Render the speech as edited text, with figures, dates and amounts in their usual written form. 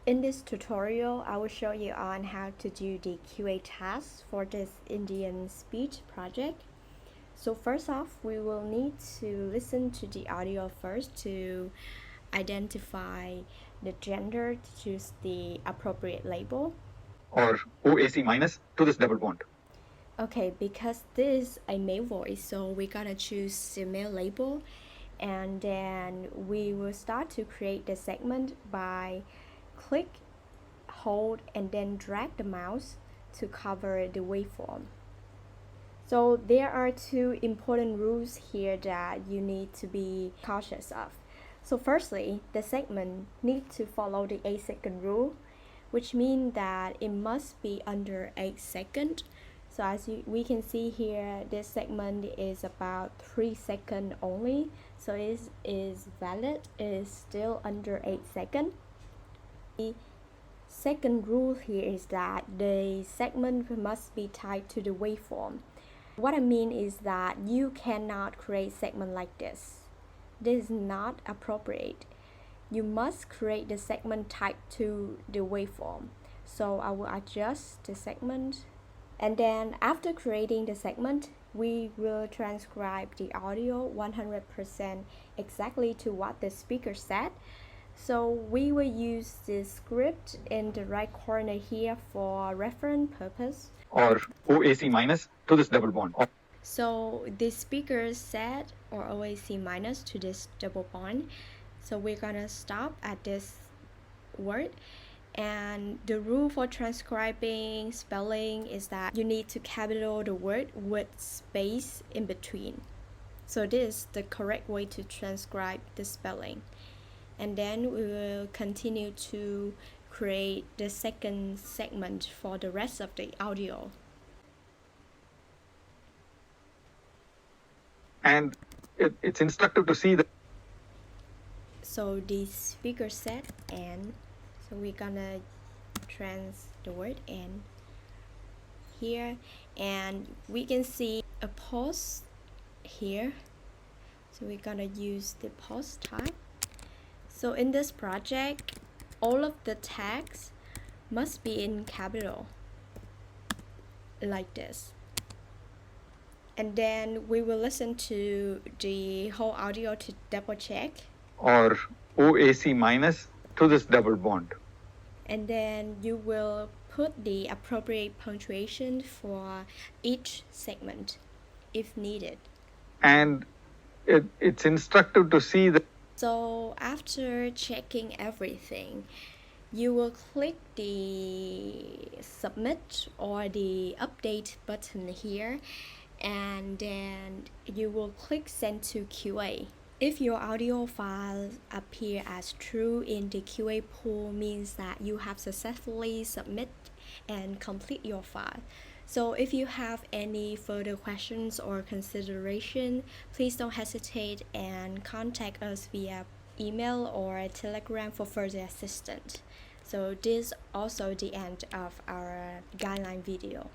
In this tutorial, I will show you on how to do the QA tasks for this Indian speech project. So first off, we will need to listen to the audio first to identify the gender to choose the appropriate label. Or OAC minus to this double bond. Okay, because this is a male voice, so we're gonna choose the male label, and then we will start to create the segment by click, hold, and then drag the mouse to cover the waveform. So there are two important rules here that you need to be cautious of. So firstly, the segment needs to follow the 8-second rule, which means that it must be under 8 seconds. So as we can see here, this segment is about 3 seconds only. So it is valid, it is still under 8 seconds. The second rule here is that the segment must be tied to the waveform. What I mean is that you cannot create segment like this. This is not appropriate. You must create the segment tied to the waveform. So I will adjust the segment. And then after creating the segment, we will transcribe the audio 100% exactly to what the speaker said. So we will use the script in the right corner here for reference purpose. Or OAC minus to this double bond. So the speaker said or OAC minus to this double bond. So we're gonna stop at this word. And the rule for transcribing spelling is that you need to capital the word with space in between. So this is the correct way to transcribe the spelling. And then we will continue to create the second segment for the rest of the audio. And it's instructive to see that. So the speaker said and, so we're gonna trans the word and here, and we can see a pause here. So we're gonna use the pause type. So in this project, all of the tags must be in capital, like this. And then we will listen to the whole audio to double check. Or OAC minus to this double bond. And then you will put the appropriate punctuation for each segment if needed. And it's instructive to see that. So after checking everything, you will click the submit or the update button here, and then you will click send to QA. If your audio files appear as true in the QA pool, means that you have successfully submit and complete your file. So if you have any further questions or consideration, please don't hesitate and contact us via email or Telegram for further assistance. So this is also the end of our guideline video.